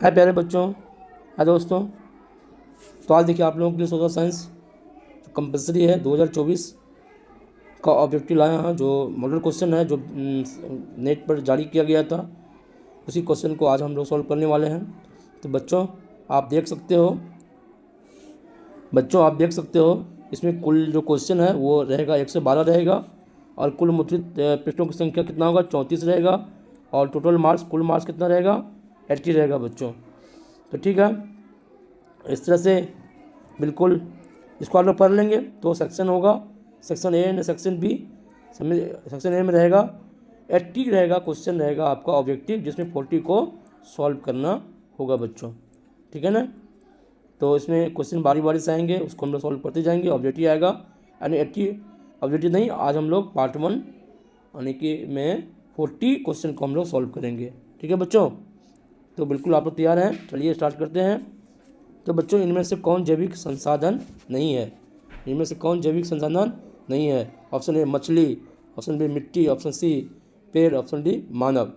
है प्यारे बच्चों, है दोस्तों। तो आज देखिए आप लोगों के लिए सोशल साइंस जो कंपलसरी है 2024 का ऑब्जेक्टिव लाया है, जो मॉडल क्वेश्चन है जो नेट पर जारी किया गया था, उसी क्वेश्चन को आज हम लोग सॉल्व करने वाले हैं। तो बच्चों आप देख सकते हो इसमें कुल जो क्वेश्चन है वो रहेगा 112 रहेगा, और कुल मुद्रित पृष्ठों की संख्या कितना होगा 34 रहेगा, और टोटल मार्क्स कुल मार्क्स कितना रहेगा 80 रहेगा बच्चों। तो ठीक है, इस तरह से बिल्कुल इसको आप लोग पढ़ लेंगे। तो सेक्शन होगा section A and section B. Section A में रहेगा 80 रहेगा क्वेश्चन रहेगा आपका ऑब्जेक्टिव, जिसमें 40 को सॉल्व करना होगा बच्चों, ठीक है ना। तो इसमें क्वेश्चन बारी बारी से आएंगे, उसको हम लोग सॉल्व करते जाएंगे। ऑब्जेक्टिव आएगा यानी 80 ऑब्जेक्टिव नहीं, आज हम लोग पार्ट 1 यानी कि में 40 क्वेश्चन को हम लोग सॉल्व करेंगे, ठीक है बच्चों। तो बिल्कुल आप लोग तैयार हैं, चलिए स्टार्ट करते हैं। तो बच्चों इनमें से कौन जैविक संसाधन नहीं है? इनमें से कौन जैविक संसाधन नहीं है? ऑप्शन ए मछली, ऑप्शन बी मिट्टी, ऑप्शन सी पेड़, ऑप्शन डी मानव।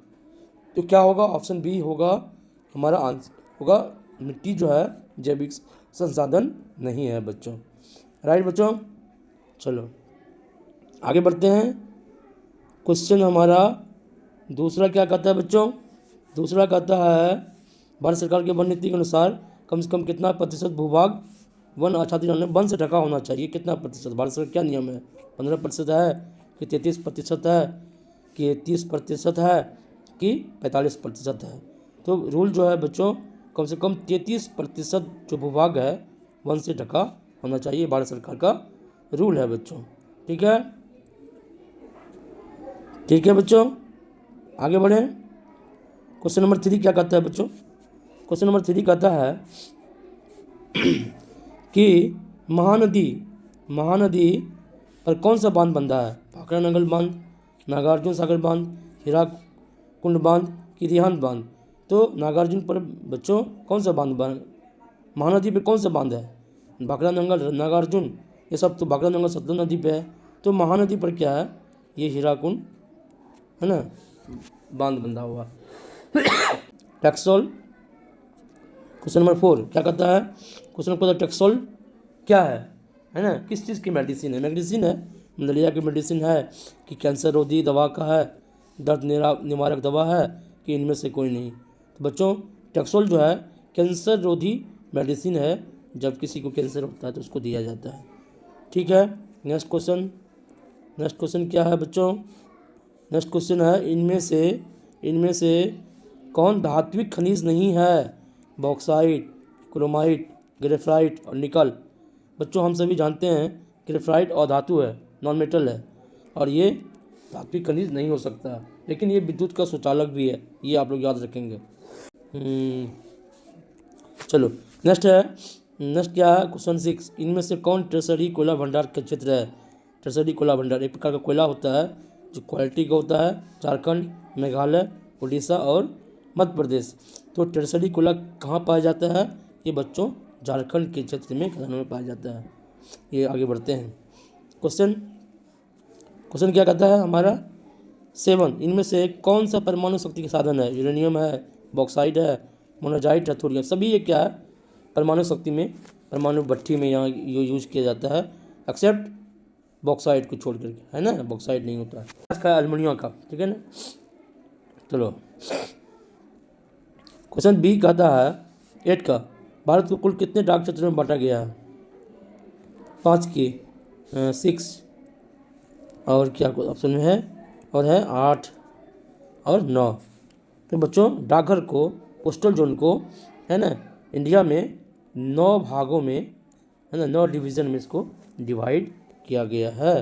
तो क्या होगा? ऑप्शन बी होगा हमारा आंसर, होगा मिट्टी जो है जैविक संसाधन नहीं है बच्चों। राइट बच्चों, चलो आगे बढ़ते हैं। क्वेश्चन हमारा दूसरा क्या कहता है बच्चों? दूसरा कहता है भारत सरकार की वन नीति के अनुसार कम से कम कितना प्रतिशत भूभाग वन आच्छादित वन से ढका होना चाहिए? कितना प्रतिशत? भारत सरकार क्या नियम है? 15% है कि 33% है कि 30% है कि 45% है? तो रूल जो है बच्चों, कम से कम 33% जो भूभाग है वन से ढका होना चाहिए, भारत सरकार का रूल है बच्चों, ठीक है। ठीक है बच्चों, आगे बढ़ें। क्वेश्चन नंबर 3 क्या कहता है बच्चों? क्वेश्चन नंबर 3 कहता है कि महानदी पर कौन सा बांध बंधा है? भाखड़ा नंगल बांध, नागार्जुन सागर बांध, हीराकुंड बांध कि रिहांद बांध? तो नागार्जुन पर बच्चों कौन सा बांध महानदी पे कौन सा बांध है? भाखड़ा नंगल, नागार्जुन, ये सब तो भाखड़ा नंगल सतलुज नदी पे है। तो महानदी पर क्या है? ये हीराकुंड है ना, बांध बंधा हुआ। टैक्सोल। क्वेश्चन नंबर 4 क्या कहता है? क्वेश्चन नंबर टैक्सोल क्या है ना, किस चीज़ की मेडिसिन है? मेडिसिन है, मलेरिया की मेडिसिन है कि कैंसर रोधी दवा का है, दर्द निवारक दवा है कि इनमें से कोई नहीं? तो बच्चों टैक्सोल जो है कैंसर रोधी मेडिसिन है, जब किसी को कैंसर होता है तो उसको दिया जाता है, ठीक है। नेक्स्ट क्वेश्चन क्या है बच्चों? नेक्स्ट क्वेश्चन है इनमें से कौन धात्विक खनिज नहीं है? बॉक्साइट, क्रोमाइट, ग्रेफाइट और निकल। बच्चों हम सभी जानते हैं ग्रेफाइट और धातु है, नॉन मेटल है, और ये धात्विक खनिज नहीं हो सकता, लेकिन ये विद्युत का सुचालक भी है, ये आप लोग याद रखेंगे। चलो नेक्स्ट क्या है? क्वेश्चन 6 इनमें से कौन ट्रेजरी कोयला भंडार का क्षेत्र है? ट्रेजरी कोयला भंडार एक प्रकार का कोयला होता है जो क्वालिटी का होता है, झारखंड, मेघालय, उड़ीसा और मध्य प्रदेश। तो ट्रेजरी कोयला कहाँ पाया जाता है? ये बच्चों झारखंड के क्षेत्र में खदानों में पाया जाता है। ये आगे बढ़ते हैं। क्वेश्चन क्या कहता है हमारा? 7 इनमें से कौन सा परमाणु शक्ति का साधन है? यूरेनियम है, बॉक्साइट है, मोनाजाइट है, थोरियम। सभी ये क्या है? परमाणु शक्ति में, परमाणु भट्ठी में यहाँ यूज किया जाता है, एक्सेप्ट बॉक्साइट को छोड़ करके, है ना, बॉक्साइट नहीं होता है। इसका एल्युमिनियम का, ठीक है ना। चलो क्वेश्चन बी कहता है 8 का, भारत को कुल कितने डाक क्षेत्रों में बांटा गया है? 5 की 6 और क्या ऑप्शन में है? और है 8 और 9। तो बच्चों डाकघर को, पोस्टल जोन को, है ना, इंडिया में 9 भागों में, है ना, 9 डिवीज़न में इसको डिवाइड किया गया है।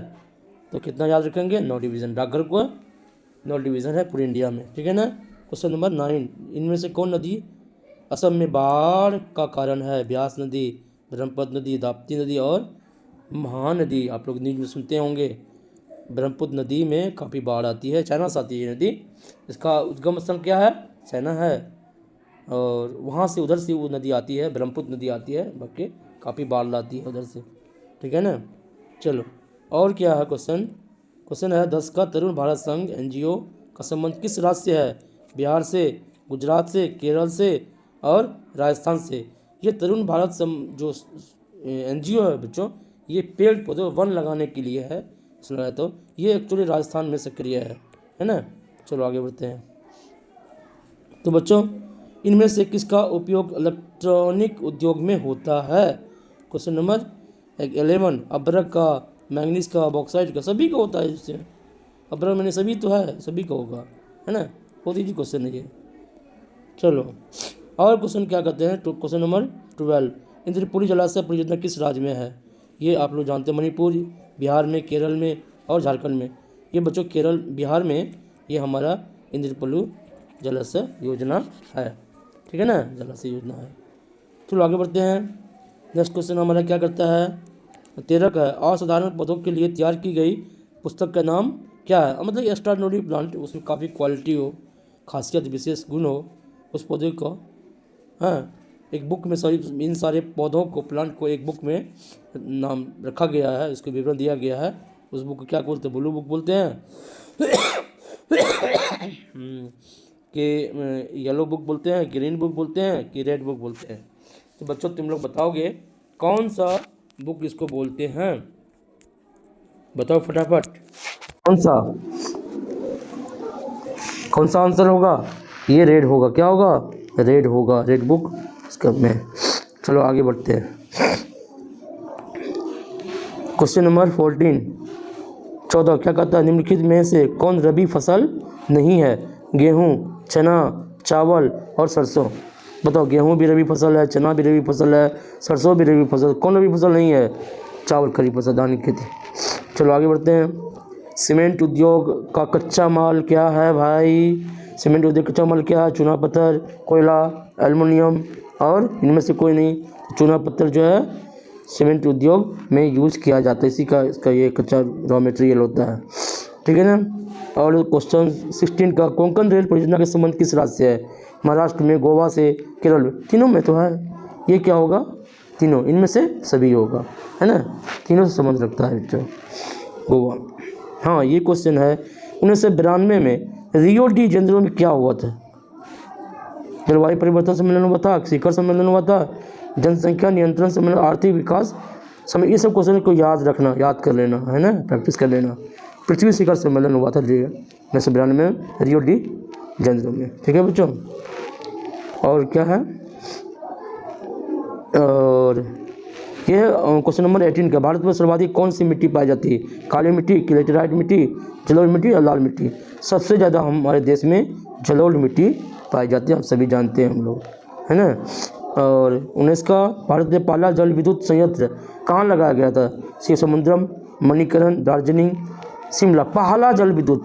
तो कितना याद रखेंगे? 9 डिवीज़न। डाकघर को 9 डिवीज़न है पूरे इंडिया में, ठीक है ना। क्वेश्चन नंबर 9 इनमें से कौन नदी असम में बाढ़ का कारण है? ब्यास नदी, ब्रह्मपुत्र नदी, ताप्ती नदी और महानदी। आप लोग न्यूज में सुनते होंगे ब्रह्मपुत्र नदी में काफ़ी बाढ़ आती है, चाइना से आती है ये नदी। इसका उद्गम स्थल क्या है? चाइना है, और वहाँ से उधर से वो नदी आती है, ब्रह्मपुत्र नदी आती है, बाकी काफ़ी बाढ़ लाती है उधर से, ठीक है ना। चलो और क्या है क्वेश्चन है 10 का, तरुण भारत संघ NGO का संबंध किस राज्य से है? बिहार से, गुजरात से, केरल से और राजस्थान से। ये तरुण भारत जो NGO है बच्चों, ये पेड़ पौधे वन लगाने के लिए है। सुना है तो ये एक्चुअली राजस्थान में सक्रिय है ना। चलो आगे बढ़ते हैं। तो बच्चों इनमें से किसका उपयोग इलेक्ट्रॉनिक उद्योग में होता है? Question number 11। अब्रक का, मैंगनीज का, बॉक्साइट का, सभी का होता है इससे। अब्रक मैंने सभी तो है, सभी का होगा, है ना। बहुत ईजी क्वेश्चन है ये। चलो और क्वेश्चन क्या कहते हैं। Question number 12। इंद्रपुरी जलाशय परियोजना किस राज्य में है? ये आप लोग जानते हैं, मणिपुर, बिहार में, केरल में और झारखंड में। ये बच्चों केरल, बिहार में ये हमारा इंद्रपुरी जलाशय योजना है, ठीक है ना, जलाशय योजना है। चलो आगे बढ़ते हैं। नेक्स्ट क्वेश्चन हमारा क्या करता है, 13 का है। असाधारण पौधों के लिए तैयार की गई पुस्तक का नाम क्या है? मतलब एक्स्ट्राऑर्डिनरी प्लांट, उसमें काफ़ी क्वालिटी हो, खासियत, विशेष गुण हो उस पौधे को, हाँ, एक बुक में इन सारे पौधों को, प्लांट को एक बुक में नाम रखा गया है, इसको विवरण दिया गया है। उस बुक को क्या बोलते हैं? ब्लू बुक बोलते हैं कि येलो बुक बोलते हैं, ग्रीन बुक बोलते हैं कि रेड बुक बोलते हैं? तो बच्चों तुम लोग बताओगे कौन सा बुक इसको बोलते हैं? बताओ फटाफट, कौन सा आंसर होगा? ये रेड होगा। क्या होगा? रेड होगा, रेड बुक इसका में। चलो आगे बढ़ते हैं। क्वेश्चन नंबर 14 क्या कहता है? निम्नलिखित में से कौन रबी फसल नहीं है? गेहूँ, चना, चावल और सरसों। बताओ, गेहूँ भी रबी फसल है, चना भी रबी फसल है, सरसों भी रबी फसल, कौन रबी फसल नहीं है? चावल खरीफ फसल, धान की खेती। चलो आगे बढ़ते हैं। सीमेंट उद्योग का कच्चा माल क्या है भाई? सीमेंट उद्योग का कच्चा माल क्या है? चूना पत्थर, कोयला, एल्युमिनियम और इनमें से कोई नहीं। चूना पत्थर जो है सीमेंट उद्योग में यूज़ किया जाता है, इसी का इसका ये कच्चा रॉ मटेरियल होता है, ठीक है ना। और क्वेश्चन 16 का, कोंकण रेल परियोजना के संबंध किस राज्य से है? महाराष्ट्र में, गोवा से, केरल में? तीनों में तो है। ये क्या होगा? तीनों, इनमें से सभी होगा, है ना। तीनों से संबंध रखता है बच्चों, गोवा। हाँ, ये क्वेश्चन है 1992 में रियो डी जेनेरो में क्या हुआ था? जलवायु परिवर्तन सम्मेलन हुआ था, शिखर सम्मेलन हुआ था, जनसंख्या नियंत्रण सम्मेलन, आर्थिक विकास सम्मेलन। ये सब क्वेश्चन को याद रखना, याद कर लेना, है ना, प्रैक्टिस कर लेना। पृथ्वी शिखर सम्मेलन हुआ था 1992 में रियो डी जेनेरो में, ठीक है बच्चों। और क्या है, और ये क्वेश्चन नंबर 18 का, भारत में सर्वाधिक कौन सी मिट्टी पाई जाती है? काली मिट्टी, क्लेटेराइट मिट्टी, जलोढ़ मिट्टी या लाल मिट्टी? सबसे ज़्यादा हमारे देश में जलोढ़ मिट्टी पाई जाती है, हम सभी जानते हैं हम लोग, है ना। और 19 का, भारत में पहला जल विद्युत संयंत्र कहाँ लगाया गया था? शिवसमुद्रम, मणिकरण, दार्जिलिंग, शिमला। पहला जल विद्युत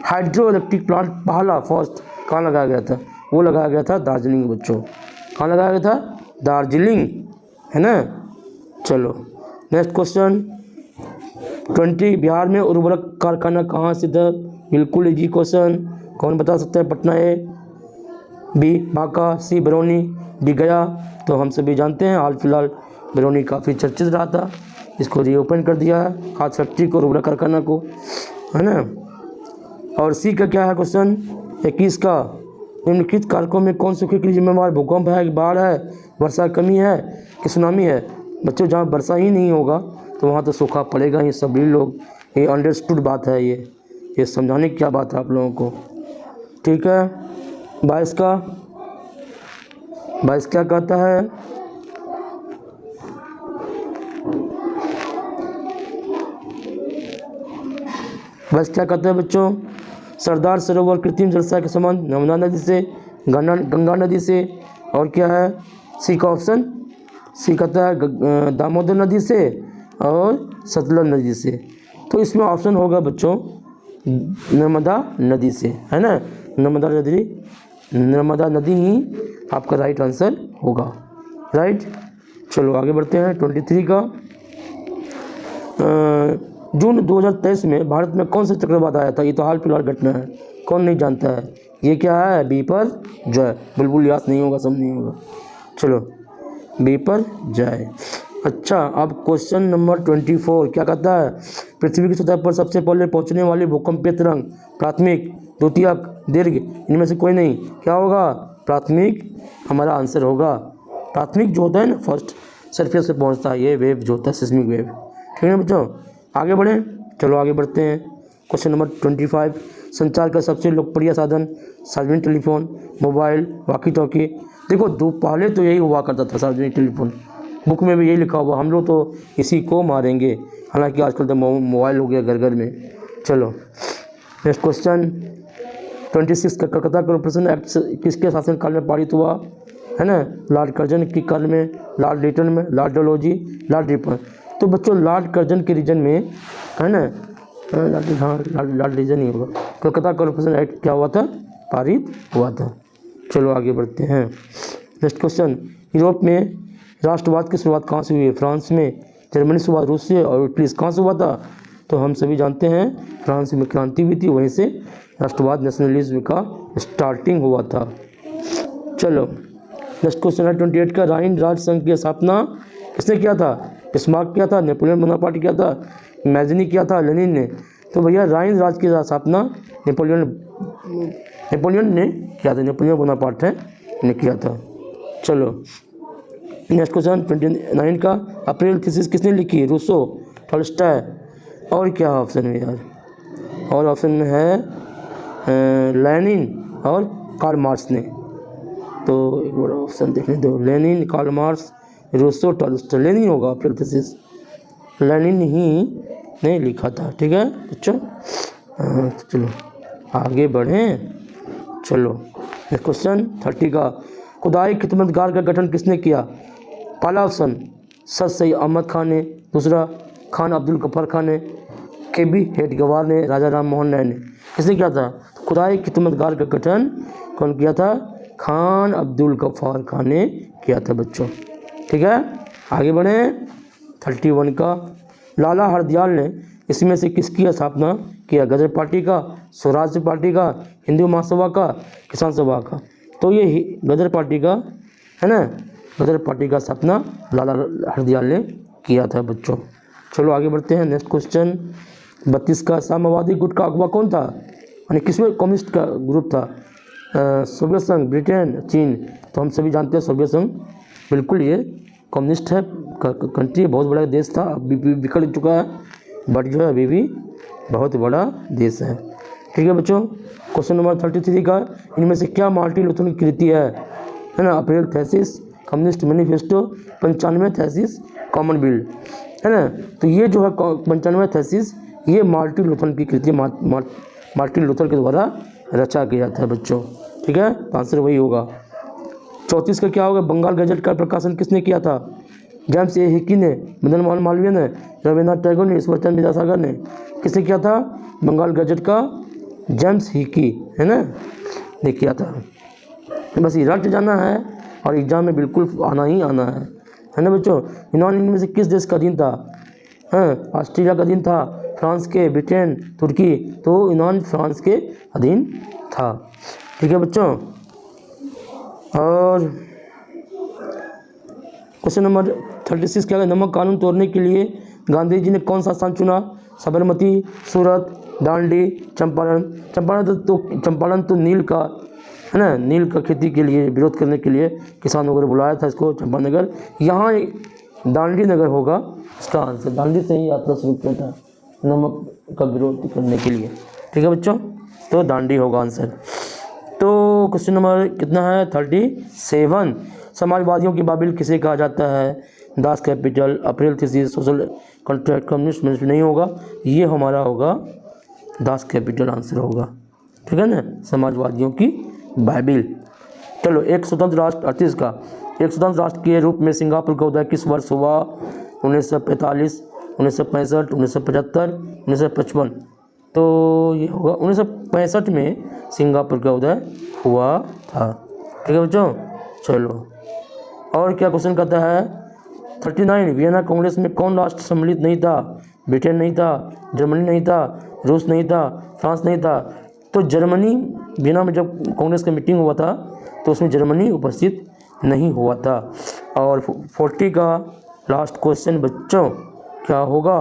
हाइड्रो इलेक्ट्रिक प्लांट पहला फर्स्ट कहाँ लगाया गया था? वो लगाया गया था दार्जिलिंग बच्चों। कहाँ लगाया गया था? दार्जिलिंग, है ना। चलो नेक्स्ट क्वेश्चन 20, बिहार में उर्वरक कारखाना कहाँ स्थित है? बिल्कुल इजी क्वेश्चन, कौन बता सकता है? पटना है, बी बांका, सी बरौनी, डी गया। तो हम सभी जानते हैं, हाल फिलहाल बरौनी काफ़ी चर्चित रहा था, इसको रीओपन कर दिया है, खाद फैक्ट्री को, उर्वरक कारखाना को, है ना। और सी का क्या है क्वेश्चन 21 का, निम्नलिखित कारकों में कौन सूखे के लिए जिम्मेवार? भूकंप है, बाढ़ है, वर्षा कमी है कि सुनामी है? बच्चों, जहाँ वर्षा ही नहीं होगा तो वहाँ तो सूखा पड़ेगा ही, सभी लोग, ये अंडरस्टूड बात है, ये समझाने की क्या बात है आप लोगों को, ठीक है। 22 का, 22 क्या कहता है? बस क्या कहते हैं बच्चों? सरदार सरोवर कृत्रिम जलाशय के संबंध नर्मदा नदी से, गंगा नदी से, और क्या है? सी का ऑप्शन, सी कहता है दामोदर नदी से और सतलज नदी से। तो इसमें ऑप्शन होगा बच्चों नर्मदा नदी से, है ना। नर्मदा नदी ही आपका राइट आंसर होगा, राइट। चलो आगे बढ़ते हैं। 23 का, जून 2023 में भारत में कौन सा चक्रवात आया था? ये तो हाल फिलहाल घटना है, कौन नहीं जानता है? ये क्या है? बी पर जय, बुलबुल याद नहीं होगा, सब नहीं होगा। चलो बी पर जय। अच्छा, अब क्वेश्चन नंबर 24 क्या कहता है? पृथ्वी की सतह पर सबसे पहले पहुंचने वाली भूकंपीय तरंग प्राथमिक, द्वितीयक, दीर्घ, इनमें से कोई नहीं? क्या होगा? प्राथमिक हमारा आंसर होगा। प्राथमिक जो होता है ना फर्स्ट सरफेस से पहुंचता है, ये वेव जो होता है सिस्मिक वेव। ठीक है ना बच्चों, आगे बढ़ें। चलो आगे बढ़ते हैं। क्वेश्चन नंबर 25, संचार का सबसे लोकप्रिय साधन सार्वजनिक टेलीफोन, मोबाइल, वॉकी टॉकी। देखो दो पहले तो यही हुआ करता था सार्वजनिक टेलीफोन, बुक में भी यही लिखा हुआ, हम लोग तो इसी को मारेंगे, हालांकि आजकल तो मोबाइल हो गया घर घर में। चलो नेक्स्ट क्वेश्चन 26, का कलकत्ता कॉर्पोरेशन एक्ट किसके शासनकाल में पारित हुआ है ना? लॉर्ड कर्जन के काल में, लॉर्ड लिटन में, लॉर्ड डलहौजी, लॉर्ड रिपन। तो बच्चों लॉर्ड कर्जन के रीजन में है ना, लॉर्ड रीजन ही होगा। कलकत्ता कॉर्पोरेशन एक्ट क्या हुआ था? पारित हुआ था। चलो आगे बढ़ते हैं। नेक्स्ट क्वेश्चन, यूरोप में राष्ट्रवाद की शुरुआत कहाँ से हुई है? फ्रांस में, जर्मनी से शुरुआत, रूस से, और इटली से। कहाँ से हुआ था? तो हम सभी जानते हैं फ्रांस में क्रांति हुई थी, वहीं से राष्ट्रवाद नेशनलिज्म का स्टार्टिंग हुआ था। चलो नेक्स्ट क्वेश्चन है 28 का, राइन राज्य संघ की स्थापना किसने किया था? बिस्मार्क किया था, नेपोलियन बोनापार्ट किया था, मैजनी किया था, लेनिन ने। तो भैया राइन राज्य की स्थापना नेपोलियन ने किया था, नेपोलियन बोनापार्ट ने किया था। चलो नेक्स्ट क्वेश्चन 29 का, अप्रैल थीसिस किसने लिखी? रूसो, टॉल्स्टॉय, और क्या ऑप्शन में यार? और ऑप्शन में है लेनिन और कार्ल मार्क्स ने। तो एक बार ऑप्शन देखने दो, Lenin, Karl Marx, Rousseau, Tolstoy. Lenin होगा अप्रैल थीसिस, लेनिन ही ने लिखा था। ठीक है बच्चों, चलो आगे बढ़ें। चलो नेक्स्ट क्वेश्चन 30 का, खुदाई खिदमतगार का गठन किसने किया? पहला ऑप्शन सर सैयद अहमद खान ने, दूसरा खान अब्दुल गफ्फार खान ने, KB हेडगेवार ने, राजा राम मोहन राय ने। किसने किया था? खुदाई खिदमतगार का गठन कौन किया था? खान अब्दुल गफ्फार खान ने किया था बच्चों। ठीक है आगे बढ़ें। 31 का, लाला हरदयाल ने इसमें से किसकी स्थापना किया? गदर पार्टी का, स्वराज पार्टी का, हिंदू महासभा का, किसान सभा का। तो ये गदर पार्टी का है ना, गदर पार्टी का स्थापना लाला हरदयाल ने किया था बच्चों। चलो आगे बढ़ते हैं। नेक्स्ट क्वेश्चन 32 का, साम्यवादी गुट का अगुवा कौन था? यानी किसमें कम्युनिस्ट का ग्रुप था? सोवियत संघ, ब्रिटेन, चीन। तो हम सभी जानते हैं सोवियत संघ बिल्कुल ये कम्युनिस्ट है कंट्री, बहुत बड़ा देश था, अभी भी बिखर चुका है, बट जो है अभी भी बहुत बड़ा देश है। ठीक है बच्चों, क्वेश्चन नंबर 33 का, इनमें से क्या मार्टिन लूथर की कृति है ना? April thesis, communist manifesto, 95 thesis, commonwealth है ना। तो ये जो है 95 थीसिस ये मार्टिन लूथर की कृति, मार्टिन लूथर के द्वारा रचा गया था बच्चों। ठीक है, आंसर वही होगा। 34 का क्या होगा? बंगाल गजट का प्रकाशन किसने किया था? जेम्स ए हिकी ने, मदन मोहन मालवीय ने, रविन्द्रनाथ टैगोर ने, ईश्वरचंद्र विद्यासागर ने। किसने किया था? बंगाल गजट का जेम्स हिकी है ना, ने किया था। बस ये रट जाना है और एग्जाम में बिल्कुल आना ही आना है ना बच्चों। यूनान इनमें से किस देश का अधीन था? ऑस्ट्रेलिया का अधीन था, फ्रांस के, ब्रिटेन, तुर्की। तो यूनान फ्रांस के अधीन था। ठीक है बच्चों, और क्वेश्चन नंबर 36 क्या है? नमक कानून तोड़ने के लिए गांधी जी ने कौन सा स्थान चुना? साबरमती, सूरत, दांडी, चंपारण तो नील का है ना, नील का खेती के लिए विरोध करने के लिए किसानों को बुलाया था इसको चंपानगर। यहाँ दांडी नगर होगा इसका आंसर, दांडी से ही यात्रा शुरू किया था नमक का विरोध करने के लिए। ठीक है बच्चों, तो दांडी होगा आंसर। तो क्वेश्चन नंबर कितना है? 37, समाजवादियों की बाबिल किसे कहा जाता है? Das Kapital, April thesis, social contract, communist manifesto. नहीं होगा, ये हमारा होगा दास कैपिटल आंसर होगा। ठीक है ना, समाजवादियों की बाइबिल। चलो एक स्वतंत्र राष्ट्र 38 का, एक स्वतंत्र राष्ट्र के रूप में सिंगापुर का उदय किस वर्ष हुआ? 1945, 1965, 1975, 1955। तो ये होगा 1965 में सिंगापुर का उदय हुआ था। ठीक है बच्चों, चलो और क्या क्वेश्चन कहता है? 39, वियना कांग्रेस में कौन राष्ट्र सम्मिलित नहीं था? ब्रिटेन नहीं था, जर्मनी नहीं था, रूस नहीं था, फ्रांस नहीं था। तो जर्मनी, वियना में जब कांग्रेस का मीटिंग हुआ था तो उसमें जर्मनी उपस्थित नहीं हुआ था। और 40 का लास्ट क्वेश्चन बच्चों क्या होगा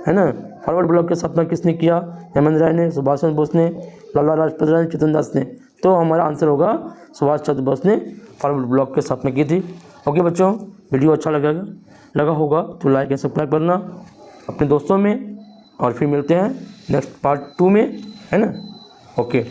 है ना? फॉरवर्ड ब्लॉक की स्थापना किसने किया? हेमंत राय ने, सुभाष चंद्र बोस ने, लाला लाजपत राय ने, चेतन दास ने। तो हमारा आंसर होगा सुभाष चंद्र बोस ने फॉरवर्ड ब्लॉक की स्थापना की थी। ओके बच्चों, वीडियो अच्छा लगा होगा तो लाइक एंड सब्सक्राइब करना अपने दोस्तों में, और फिर मिलते हैं नेक्स्ट पार्ट 2 में, है ना। ओके।